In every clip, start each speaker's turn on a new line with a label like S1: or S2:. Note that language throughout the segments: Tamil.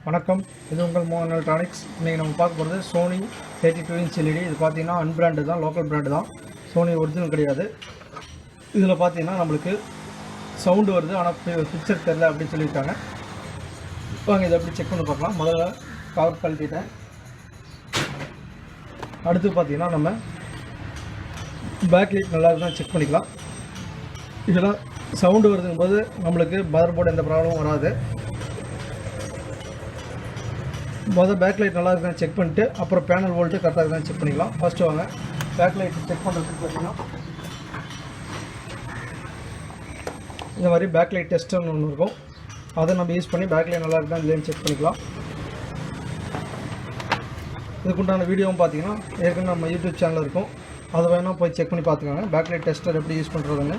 S1: வணக்கம், இது உங்கள் மோகன் எலக்ட்ரானிக்ஸ். இன்றைக்கி நம்ம பார்க்க போகிறது சோனி 32 இன்ச் எல்இடி. இது பார்த்தீங்கன்னா அன்பிராண்டு தான், லோக்கல் பிராண்டு தான், சோனி ஒரிஜினல் கிடையாது. இதில் பார்த்தீங்கன்னா நம்மளுக்கு சவுண்டு வருது, ஆனால் பிக்சர் தெரில அப்படின்னு சொல்லியிருக்காங்க. வாங்க இதை எப்படி செக் பண்ணி பார்க்கலாம். முதல்ல கவர் கழட்டிட்டேன். அடுத்து பார்த்தீங்கன்னா நம்ம பேக்லைட் நல்லா இருக்குன்னு செக் பண்ணிக்கலாம். இதெல்லாம் சவுண்டு வருதுங்கும் போது நம்மளுக்கு மதர் போர்டு எந்த ப்ராப்ளமும் வராது. முதல் பேக்லைட் நல்லா இருக்கான்னு செக் பண்ணிட்டு அப்புறம் பேனல் வோல்ட்டு கரெக்டாக இருக்கான்னு செக் பண்ணிக்கலாம். ஃபஸ்ட்டு வாங்க பேக்லைட் செக் பண்ணுறதுக்கு பார்த்தீங்கன்னா இந்த மாதிரி பேக்லைட் டெஸ்டர்னு ஒன்று இருக்கும். அதை நம்ம யூஸ் பண்ணி பேக்லைட் நல்லா இருக்கான்னு இல்லைன்னு செக் பண்ணிக்கலாம். இதுக்குண்டான வீடியோவும் பார்த்தீங்கன்னா ஏற்கனவே நம்ம யூடியூப் சேனல் இருக்கும், அதை வேணால் போய் செக் பண்ணி பார்த்துக்கோங்க. பேக்லைட் டெஸ்டர் எப்படி யூஸ் பண்ணுறதுன்னு.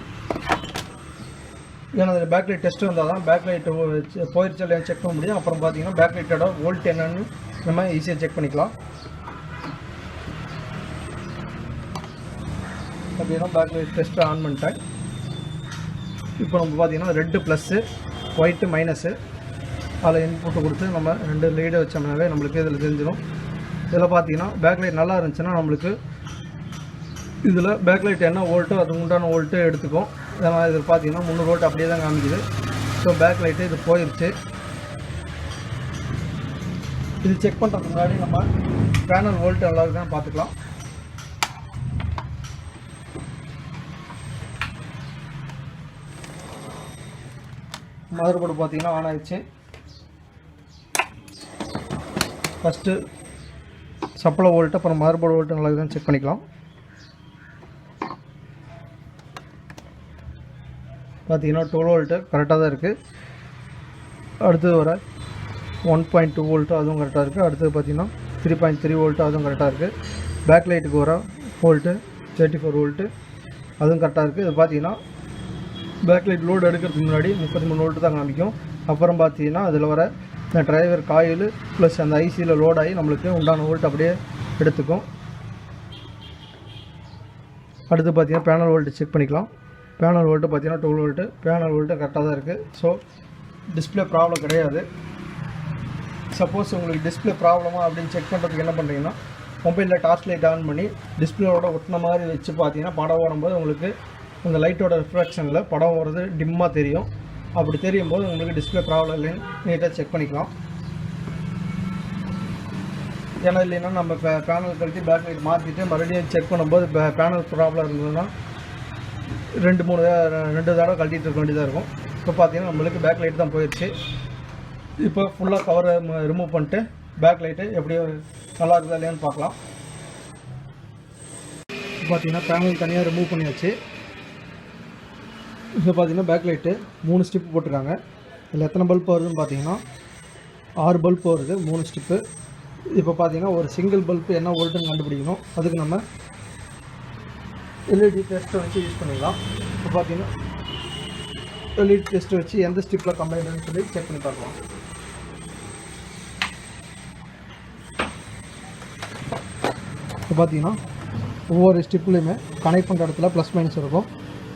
S1: ஏன்னா அதில் பேக்லைட் டெஸ்ட் வந்தால் தான் பேக்லைட் போயிடுச்சு இல்லையா செக் பண்ண முடியும். அப்புறம் பார்த்தீங்கன்னா பேக்லைட்டோட வோல்ட் என்னன்னு நம்ம ஈஸியாக செக் பண்ணிக்கலாம். பார்த்தீங்கன்னா பேக்லைட் டெஸ்ட்டு ஆன் பண்ணிட்டேன். இப்போ நம்ம பார்த்தீங்கன்னா ரெட்டு ப்ளஸ்ஸு, ஒயிட்டு மைனஸு, அதில் இன்புட்டு கொடுத்து நம்ம 2 லீடை வச்சோம்னாவே நம்மளுக்கு இதில் தெரிஞ்சிடும். இதில் பார்த்தீங்கன்னா பேக்லைட் நல்லா இருந்துச்சுன்னா நம்மளுக்கு இதில் பேக்லைட் என்ன வோல்ட்டோ அது உண்டான வோல்ட்டு எடுத்துக்கும். இதனால் இதில் பார்த்தீங்கன்னா 300 வோல்ட் அப்படியே தான் காமிக்குது. ஸோ பேக்லைட்டு இது போயிடுச்சு. இது செக் பண்ணுறதுக்கு முன்னாடி நம்ம பேனல் வோல்ட்டு நல்லா இருக்குன்னு பார்த்துக்கலாம். மதர் போர்டு பார்த்தீங்கன்னா ஆன் ஆயிடுச்சு. ஃபஸ்ட்டு சப்ளை வோல்ட்டு அப்புறம் மதர் போர்டு வோல்ட்டு நல்லா இருக்குன்னு செக் பண்ணிக்கலாம். பார்த்தீங்கன்னா 12 வோல்ட்டு கரெக்டாக தான் இருக்குது. அடுத்தது வர 1.2 வோல்ட்டு அதுவும் கரெக்டாக இருக்குது. அடுத்தது பார்த்தீங்கன்னா 3.3 வோல்ட்டு அதுவும் கரெக்டாக இருக்குது. பேக்லைட்டுக்கு வர வோல்ட்டு 34 வோல்ட்டு அதுவும் கரெக்டாக இருக்குது. இது பார்த்தீங்கன்னா பேக்லைட் லோடு எடுக்கிறதுக்கு முன்னாடி 33 வோல்ட்டு தான் காமிக்கும். அப்புறம் பார்த்தீங்கன்னா அதில் வர இந்த டிரைவர் காயில் ப்ளஸ் அந்த ஐசியில் லோட் ஆகி நம்மளுக்கு உண்டான வோல்ட் அப்படியே எடுத்துக்கும். அடுத்து பார்த்தீங்கன்னா பேனல் வோல்ட்டு செக் பண்ணிக்கலாம். பேனல் வோல்ட்டு பார்த்தீங்கன்னா 12 வோல்ட்டு, பேனல் வோல்ட்டு கரெக்டாக தான் இருக்குது. ஸோ டிஸ்பிளே ப்ராப்ளம் கிடையாது. சப்போஸ் உங்களுக்கு டிஸ்பிளே ப்ராப்ளமா அப்படின்னு செக் பண்ணுறதுக்கு என்ன பண்ணுறீங்கன்னா மொபைலில் டார்ச் லைட் ஆன் பண்ணி டிஸ்பிளேவோட ஒட்டின மாதிரி வச்சு பார்த்தீங்கன்னா படம் வரும்போது உங்களுக்கு அந்த லைட்டோட ரிஃப்ராக்ஷனில் படம் வர்றது டிம்மாக தெரியும். அப்படி தெரியும் போது உங்களுக்கு டிஸ்பிளே ப்ராப்ளம் இல்லைன்னு நீட்டாக செக் பண்ணிக்கலாம். ஏன்னா இல்லைன்னா நம்ம பேனல் கழித்து பேக்லைட் மாற்றிட்டு மறுபடியும் செக் பண்ணும்போது பேனல் ப்ராப்ளம் இருந்ததுன்னா 2 தடவை கழட்டிகிட்டு இருக்க வேண்டியதாக இருக்கும். இப்போ பார்த்தீங்கன்னா நம்மளுக்கு பேக்லைட் தான் போயிடுச்சு. இப்போ ஃபுல்லாக கவரை ரிமூவ் பண்ணிட்டு பேக்லைட்டு எப்படி நல்லா இருக்குதா இல்லையான்னு பார்க்கலாம். இப்போ பார்த்தீங்கன்னா பேனல் தனியாக ரிமூவ் பண்ணியாச்சு. இப்போ பார்த்தீங்கன்னா பேக்லைட்டு 3 ஸ்டிப்பு போட்டிருக்காங்க. இதில் எத்தனை பல்ப் வருதுன்னு பார்த்தீங்கன்னா 6 பல்ப் வருது, 3 ஸ்டிப்பு. இப்போ பார்த்தீங்கன்னா ஒரு சிங்கிள் பல்ப்பு என்ன வோல்ட்டுன்னு கண்டுபிடிக்கணும். அதுக்கு நம்ம எல்இடி டெஸ்ட்டை வச்சு யூஸ் பண்ணிக்கலாம். இப்போ பார்த்தீங்கன்னா எல்இடி டெஸ்ட்டை வச்சு எந்த ஸ்டிப்பில் கம்ப்ளைண்ட்னு சொல்லி செக் பண்ணி பார்க்கலாம். இப்போ பார்த்தீங்கன்னா ஒவ்வொரு ஸ்டிப்லேயுமே கனெக்ட் பண்ணுற இடத்துல ப்ளஸ் மைனஸ் இருக்கும்,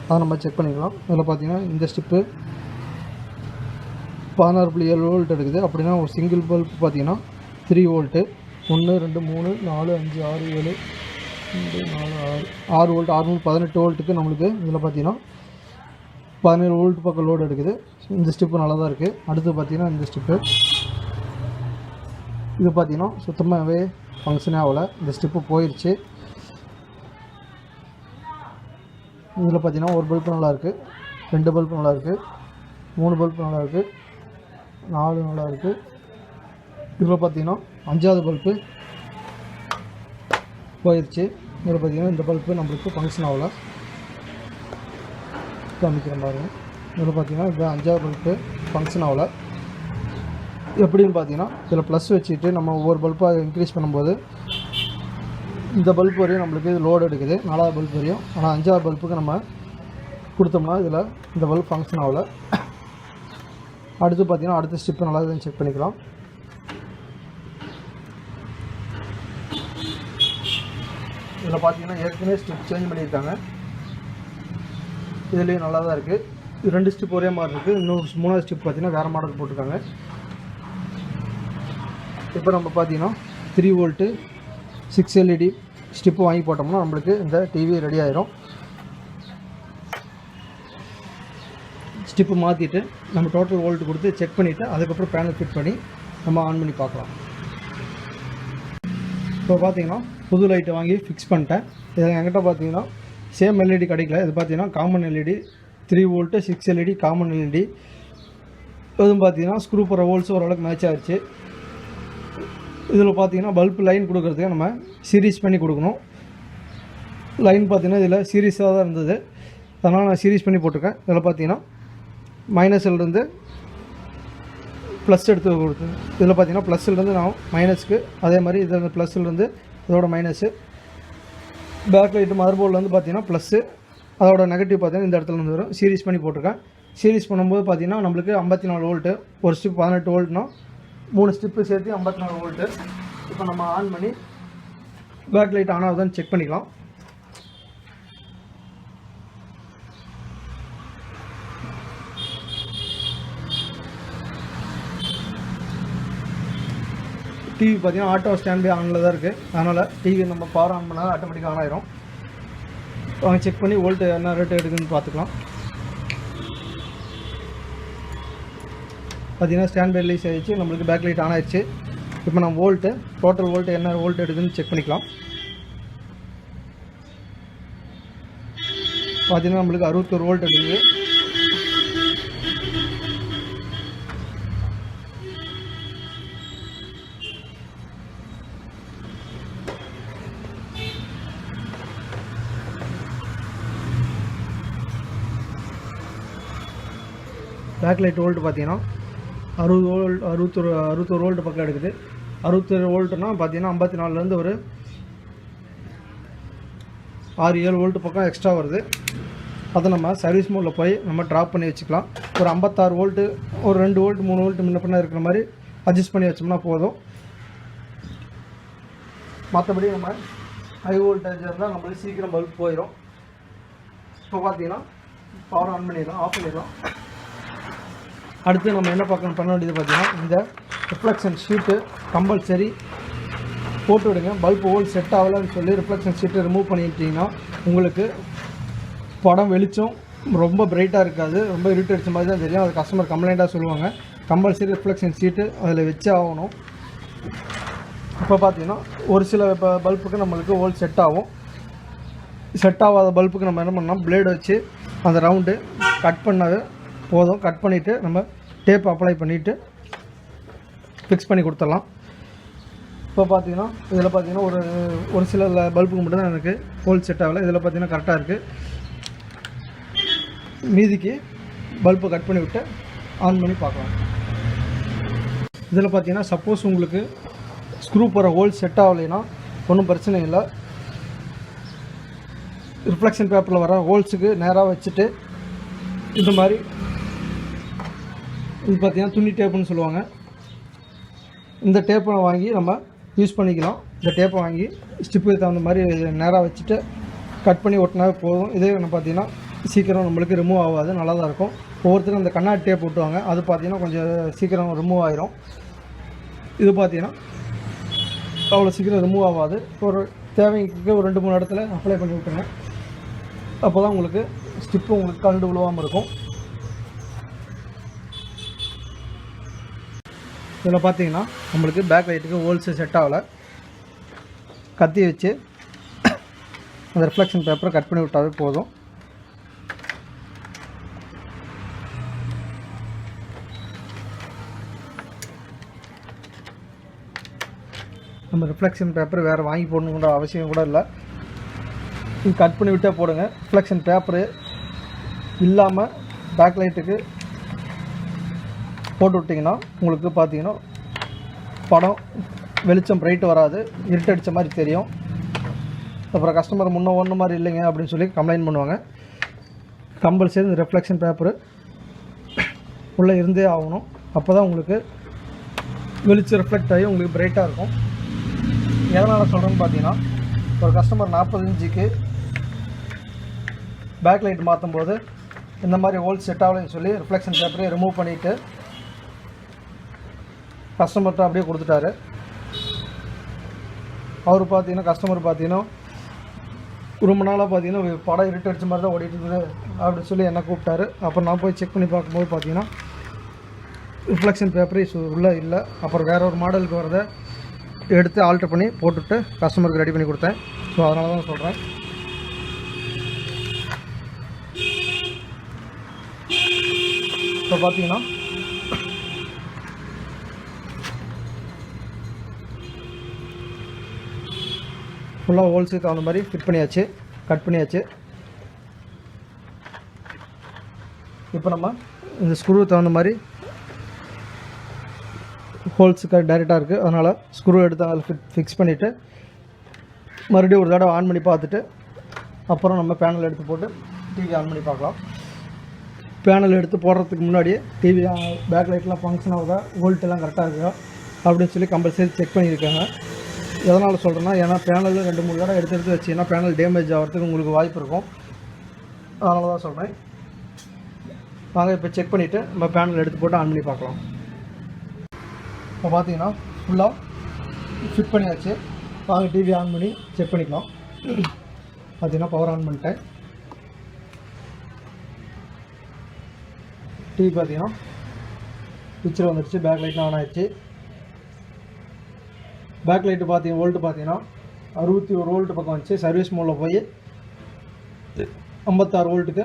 S1: அதை நம்ம செக் பண்ணிக்கலாம். இதில் பார்த்தீங்கன்னா இந்த ஸ்டிப்பு 16.7 வோல்ட் எடுக்குது. அப்படின்னா ஒரு சிங்கிள் பல்ப் பார்த்தீங்கன்னா 3 வோல்ட்டு, 1 2 3 4 5 6 7 2 4 6 வோல்ட், 6 18 வோல்ட்டுக்கு நம்மளுக்கு இதில் பார்த்தீங்கன்னா 17 வோல்ட் பக்கம் லோடு எடுக்குது. இந்த ஸ்டிப்பு நல்லா தான் இருக்குது. அடுத்து பார்த்தீங்கன்னா இந்த ஸ்டிப்பு இது பார்த்தீங்கன்னா சுத்தமாகவே ஃபங்க்ஷனே ஆகலை. இந்த ஸ்டிப்பு போயிடுச்சு. இதில் பார்த்தீங்கன்னா ஒரு பல்ப்பு நல்லாயிருக்கு, 2 பல்ப்பு நல்லாயிருக்கு, 3 பல்ப்பு நல்லாயிருக்கு, 4 நல்லாயிருக்கு. இதில் பார்த்தீங்கன்னா 5வது பல்ப்பு போயிடுச்சு. இதில் பார்த்தீங்கன்னா இந்த பல்ப்பு நம்மளுக்கு ஃபங்க்ஷன் ஆகலை. காமிக்கிறேன் பாருங்கள். இதில் பார்த்தீங்கன்னா இது 5வது பல்ப்பு ஃபங்க்ஷன் ஆகலை. எப்படின்னு பார்த்தீங்கன்னா இதில் ப்ளஸ் வச்சுட்டு நம்ம ஒவ்வொரு பல்ப்பாக இன்க்ரீஸ் பண்ணும்போது இந்த பல்ப் வரையும் நம்மளுக்கு இது லோடு எடுக்குது, 4வது பல்ப் வரையும். ஆனால் 5வது பல்ப்புக்கு நம்ம கொடுத்தோம்னா இதில் இந்த பல்ப் ஃபங்க்ஷன் ஆகலை. அடுத்து பார்த்தீங்கன்னா அடுத்த ஸ்டெப்பு நல்லா செக் பண்ணிக்கலாம். இதில் பார்த்தீங்கன்னா ஏற்கனவே ஸ்டெப் சேஞ்ச் பண்ணியிருக்காங்க. இதுலேயும் நல்லா தான் இருக்குது. 2 ஸ்டெப் ஒரே மாதிரி இருக்குது. இன்னும் 3வது ஸ்டெப் பார்த்தீங்கன்னா வேறு மாடல் போட்டிருக்காங்க. இப்போ நம்ம பார்த்தீங்கன்னா 3 வோல்ட்டு 6 LED ஸ்டிப்பு வாங்கி போட்டோம்னா நம்மளுக்கு இந்த டிவி ரெடி ஆயிரும். ஸ்டிப்பு மாற்றிட்டு நம்ம டோட்டல் வோல்ட் கொடுத்து செக் பண்ணிவிட்டு அதுக்கப்புறம் பேனல் ஃபிட் பண்ணி நம்ம ஆன் பண்ணி பார்க்கலாம். இப்போ பார்த்தீங்கன்னா புது லைட்டை வாங்கி ஃபிக்ஸ் பண்ணிட்டேன். இதில் என்கிட்ட பார்த்தீங்கன்னா சேம் LED கிடைக்கல. இது பார்த்தீங்கன்னா common LED 3 volt 6 LED common LED. இதுவும் பார்த்தீங்கன்னா ஸ்க்ரூ போகிற ஹோல்ஸ் ஓரளவுக்கு மேட்ச் ஆகிடுச்சு. இதில் பார்த்தீங்கன்னா பல்ப் லைன் கொடுக்குறதுக்கு நம்ம சீரீஸ் பண்ணி கொடுக்கணும். லைன் பார்த்தீங்கன்னா இதில் சீரீஸாக தான் இருந்தது, அதனால் நான் சீரீஸ் பண்ணி போட்டிருக்கேன். இதில் பார்த்தீங்கன்னா மைனஸ்லேருந்து ப்ளஸ் எடுத்து கொடுத்து, இதில் பார்த்தீங்கன்னா ப்ளஸ்லேருந்து நான் மைனஸ்க்கு, அதே மாதிரி இதில் ப்ளஸ்லேருந்து இதோட மைனஸு. பேக் லைட்டு மதர் போர்டில் பார்த்தீங்கன்னா ப்ளஸ்ஸு, அதோட நெகட்டிவ் பார்த்தீங்கன்னா இந்த இடத்துல இருந்து வரும். சீரீஸ் பண்ணி போட்டிருக்கேன். சீரீஸ் பண்ணும்போது பார்த்தீங்கன்னா நம்மளுக்கு 54 வோல்ட்டு, ஒரு ஸ்டிப் 18 வோல்ட்னா 3 ஸ்டிப்பு சேர்த்து 54 வோல்ட்டு. இப்போ நம்ம ஆன் பண்ணி பேக் லைட் ஆன் ஆகுதான்னு செக் பண்ணிக்கலாம். டிவி பார்த்தீங்கன்னா ஆட்டோ ஸ்டாண்ட் பை ஆனில் தான் இருக்குது, அதனால் டிவி நம்ம பவர் ஆன் பண்ணால் ஆட்டோமேட்டிக்காக ஆன் ஆயிரும். வாங்க செக் பண்ணி வோல்ட்டு என்ன ரேட்டு எடுக்குதுன்னு பார்த்துக்கலாம். பார்த்தீங்கன்னா ஸ்டாண்ட் பை ரிலீஸ் ஆகிடுச்சு, நம்மளுக்கு பேக் லைட் ஆன் ஆயிடுச்சு. இப்போ நம்ம வோல்ட்டு டோட்டல் வோல்ட்டு என்ன வோல்ட் எடுக்குதுன்னு செக் பண்ணிக்கலாம். பார்த்தீங்கன்னா நம்மளுக்கு 61 வோல்ட் எடுக்குது. பேக் லைட் வோல்ட் பார்த்தீங்கன்னா 61 வோல்ட் பக்கம் எடுக்குது. 61 வோல்ட்னா பார்த்தீங்கன்னா 54லேருந்து ஒரு 6-7 வோல்ட் பக்கம் எக்ஸ்ட்ரா வருது. அதை நம்ம சர்வீஸ் மோடில் போய் நம்ம ட்ராப் பண்ணி வச்சுக்கலாம். ஒரு 56 வோல்ட்டு, ஒரு 2 வோல்ட் 3 வோல்ட் முன்ன பின்ன இருக்கிற மாதிரி அட்ஜஸ்ட் பண்ணி வச்சோம்னா போதும். மற்றபடி நம்ம ஹை வோல்டேஜ் இருந்தால் நம்மளுக்கு சீக்கிரம் பல்ப் போயிடும். இப்போ பார்த்தீங்கன்னா பவர் ஆன் பண்ணிடலாம், ஆஃப் பண்ணிடலாம். அடுத்து நம்ம என்ன பண்ண வேண்டியது பார்த்தீங்கன்னா இந்த ரிஃப்ளெக்ஷன் ஷீட்டு கம்பல்சரி போட்டு விடுங்க. பல்ப் ஹோல் செட் ஆகலைன்னு சொல்லி ரிஃப்ளெக்ஷன் ஷீட்டை ரிமூவ் பண்ணிட்டீங்கன்னா உங்களுக்கு படம் வெளிச்சம் ரொம்ப பிரைட்டாக இருக்காது, ரொம்ப இருட்டு அடிச்ச மாதிரி தான் தெரியும். அது கஸ்டமர் கம்ப்ளைண்ட்டாக சொல்லுவாங்க. கம்பல்சரி ரிஃப்ளெக்ஷன் ஷீட்டு அதில் வச்சு ஆகணும். இப்போ பார்த்தீங்கன்னா ஒரு சில பல்புக்கு நம்மளுக்கு ஹோல் செட் ஆகும். செட் ஆகாத பல்புக்கு நம்ம என்ன பண்ணோம், பிளேடு வச்சு அந்த ரவுண்டு கட் பண்ணாவே போதும். கட் பண்ணிவிட்டு நம்ம டேப் அப்ளை பண்ணிவிட்டு ஃபிக்ஸ் பண்ணி கொடுத்துடலாம். இப்போ பார்த்தீங்கன்னா இதில் பார்த்தீங்கன்னா ஒரு சில பல்புக்கு மட்டும் தான் எனக்கு ஹோல் செட் ஆகலை. இதில் பார்த்தீங்கன்னா கரெக்டாக இருக்குது. மீதிக்கு பல்பு கட் பண்ணி விட்டு ஆன் பண்ணி பார்க்கலாம். இதில் பார்த்தீங்கன்னா சப்போஸ் உங்களுக்கு ஸ்க்ரூ போகிற ஹோல் செட் ஆகலைன்னா ஒன்றும் பிரச்சனை இல்லை. ரிஃப்ளெக்ஷன் பேப்பரில் வர ஹோல்ஸுக்கு நேராக வச்சுட்டு இந்த மாதிரி இது பார்த்தீங்கன்னா துணி டேப்புன்னு சொல்லுவாங்க. இந்த டேப்பை வாங்கி நம்ம யூஸ் பண்ணிக்கலாம். இந்த டேப்பை வாங்கி ஸ்டிப்புக்கு தகுந்த மாதிரி நேராக வச்சுட்டு கட் பண்ணி ஒட்டினாவே போதும். இதே நம்ம பார்த்தீங்கன்னா சீக்கிரம் நம்மளுக்கு ரிமூவ் ஆகாது, நல்லா தான் இருக்கும். ஒவ்வொருத்தரும் இந்த கண்ணாடி டேப் விட்டுவாங்க, அது பார்த்தீங்கன்னா கொஞ்சம் சீக்கிரம் ரிமூவ் ஆயிரும். இது பார்த்தீங்கன்னா அவ்வளோ சீக்கிரம் ரிமூவ் ஆகாது. ஒரு தேவைக்கு ஒரு 2-3 இடத்துல அப்ளை பண்ணி விட்டுருங்க. அப்போ தான் உங்களுக்கு ஸ்டிப்பு உங்களுக்கு கலண்டு விழுவாமல் இருக்கும். இதில் பார்த்தீங்கன்னா நம்மளுக்கு பேக் லைட்டுக்கு ஹோல்ஸு செட் ஆகலை. கத்தி வச்சு அந்த ரிஃப்ளெக்ஷன் பேப்பரை கட் பண்ணி விட்டாவே போதும். நம்ம ரிஃப்ளெக்ஷன் பேப்பர் வேறு வாங்கி போடணுங்கிற அவசியம் கூட இல்லை. கட் பண்ணி விட்டே போடுங்க. ரிஃப்ளெக்ஷன் பேப்பரு இல்லாமல் பேக் லைட்டுக்கு போட்டு விட்டிங்கன்னா உங்களுக்கு பார்த்தீங்கன்னா படம் வெளிச்சம் பிரைட் வராது, இருட்டடிச்ச மாதிரி தெரியும். அப்புறம் கஸ்டமர் முன்ன ஒன்று மாதிரி இல்லைங்க அப்படின்னு சொல்லி கம்ப்ளைண்ட் பண்ணுவாங்க. கம்பல்சரி இந்த ரிஃப்ளெக்ஷன் பேப்பரு உள்ளே இருந்தே ஆகணும். அப்போ தான் உங்களுக்கு வெளிச்சம் ரிஃப்ளெக்ட் ஆகி உங்களுக்கு பிரைட்டாக இருக்கும். எதனால் சொல்கிறேன்னு பார்த்தீங்கன்னா ஒரு கஸ்டமர் 40 இன்ச்சுக்கு பேக் லைட் மாற்றும் போது இந்த மாதிரி ஹோல் செட் ஆகலைன்னு சொல்லி ரிஃப்ளெக்ஷன் பேப்பரை ரிமூவ் பண்ணிவிட்டு கஸ்டமர்கிட்ட அப்படியே கொடுத்துட்டாரு. அவர் பார்த்தீங்கன்னா கஸ்டமர் பார்த்தீங்கன்னா ரொம்ப நாளாக பார்த்தீங்கன்னா படம் இருட்டு அடிச்ச மாதிரி தான் ஓடிட்டு இருக்குது அப்படின்னு சொல்லி என்ன கூப்பிட்டாரு. அப்புறம் நான் போய் செக் பண்ணி பார்க்கும்போது பார்த்தீங்கன்னா ரிஃப்ளெக்ஷன் பேப்பரே உள்ளே இல்லை. அப்புறம் வேற ஒரு மாடலுக்கு வரதை எடுத்து ஆல்டர் பண்ணி போட்டுவிட்டு கஸ்டமருக்கு ரெடி பண்ணி கொடுத்தேன். ஸோ அதனால தான் சொல்கிறேன். இப்போ பார்த்தீங்கன்னா ஃபுல்லாக ஹோல்ஸுக்கு தகுந்த மாதிரி ஃபிட் பண்ணியாச்சு, கட் பண்ணியாச்சு. இப்போ நம்ம இந்த ஸ்க்ரூ தகுந்த மாதிரி ஹோல்ஸுக்கு டைரெக்டாக இருக்குது. அதனால் ஸ்க்ரூ எடுத்து அதில் ஃபிக்ஸ் பண்ணிவிட்டு மறுபடியும் ஒரு தடவை ஆன் பண்ணி பார்த்துட்டு அப்புறம் நம்ம பேனல் எடுத்து போட்டு டிவி ஆன் பண்ணி பார்க்கலாம். பேனல் எடுத்து போடுறதுக்கு முன்னாடியே டிவி பேக் லைட்லாம் ஃபங்க்ஷன் ஆகுதா, வோல்ட்டெல்லாம் கரெக்டாக இருக்குதா அப்படின்னு சொல்லி கம்பல்சரி செக் பண்ணியிருக்காங்க. எதனால் சொல்கிறேன்னா, ஏன்னா பேனலில் 2-3 தடவை எடுத்து வச்சிங்கன்னா பேனல் டேமேஜ் ஆகிறதுக்கு உங்களுக்கு வாய்ப்பு இருக்கும். அதனால தான் சொல்கிறேன். வாங்க இப்போ செக் பண்ணிவிட்டு நம்ம பேனல் எடுத்து போட்டு ஆன் பண்ணி பார்க்கலாம். இப்போ பார்த்தீங்கன்னா ஃபுல்லாக ஃபிட் பண்ணியாச்சு. வாங்க டிவி ஆன் பண்ணி செக் பண்ணிக்கலாம். பார்த்தீங்கன்னா பவர் ஆன் பண்ணிட்டேன். டிவி பார்த்தீங்கன்னா பிக்சர் வந்துடுச்சு, பேக் லைட்லாம் ஆன் ஆகிடுச்சு. பேக் லைட்டு பார்த்தீங்கன்னா வோல்ட்டு பார்த்தீங்கன்னா 61 வோல்ட்டு பக்கம் வந்துச்சு. சர்வீஸ் மோடில் போய் 56 வோல்ட்டுக்கு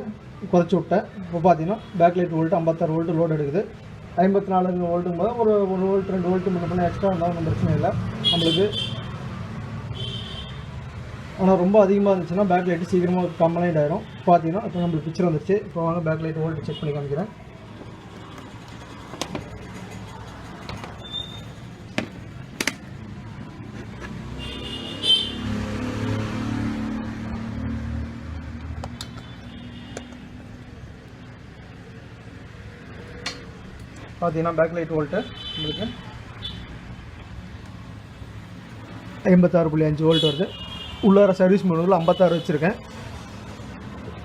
S1: குறைச்சி விட்டேன். இப்போ பார்த்தீங்கன்னா back light volt 56 volt load எடுக்குது. 54 வோல்ட்டுக்கும் போது ஒரு 1 வோல்ட் 2 வோல்ட்டு முன்ன பண்ணி எக்ஸ்ட்ரா இருந்தாலும் ஒன்றும் பிரச்சனை இல்லை நம்மளுக்கு. ஆனால் ரொம்ப அதிகமாக இருந்துச்சுன்னா பேக் லைட்டு சீக்கிரமாக கம்ப்ளைண்ட் ஆகிடும். பார்த்தீங்கன்னா இப்போ நம்மளுக்கு பிக்சர் வந்துடுச்சு. இப்போ வாங்க பேக் லைட் வோல்ட்டு செக் பண்ணி காமிக்கிறேன். பார்த்தீங்கன்னா பேக் லைட் வோல்ட்டு உங்களுக்கு 56.5 வோல்ட் வருது. உள்ளார சர்வீஸ் மோடில் 56 வச்சுருக்கேன்.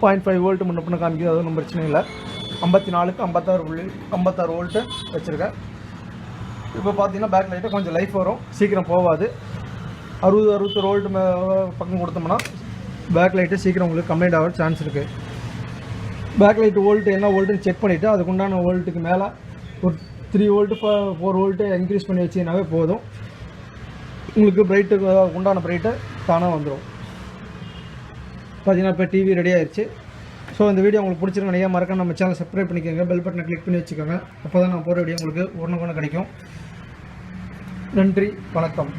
S1: 0.5 வோல்ட்டு முன்ன பண்ண காமிக்குது, அது ஒன்றும் பிரச்சனை இல்லை. 54க்கு 56 வோல்ட்டு வச்சுருக்கேன். இப்போ பார்த்தீங்கன்னா பேக் லைட்டு கொஞ்சம் லைஃப் வரும், சீக்கிரம் போகாது. 60-61 வோல்ட்டு பக்கம் கொடுத்தோம்னா பேக் லைட்டு சீக்கிரம் உங்களுக்கு கம்ப்ளைண்ட் ஆக சான்ஸ் இருக்குது. பேக் லைட்டு வோல்ட்டு என்ன வோல்ட்டுன்னு செக் பண்ணிவிட்டு அதுக்குண்டான வோல்ட்டுக்கு மேலே ஒரு 3 வோல்ட்டு 4 வோல்ட்டு இன்க்ரீஸ் பண்ணி வச்சிங்கனாவே போதும். உங்களுக்கு பிரைட்டுக்கு உண்டான பிரைட்டு தானாக வந்துடும். பார்த்தீங்கன்னா இப்போ டிவி ரெடி ஆயிடுச்சு. ஸோ இந்த வீடியோ உங்களுக்கு பிடிச்சிருக்க நிறையா மறக்காம நம்ம சேனல் சப்ஸ்கிரைப் பண்ணிக்கோங்க, பெல் பட்டனை கிளிக் பண்ணி வச்சுக்கோங்க. அப்போ தான் நான் போகிற வீடியோ உங்களுக்கு உடனுக்குடனே கிடைக்கும். நன்றி, வணக்கம்.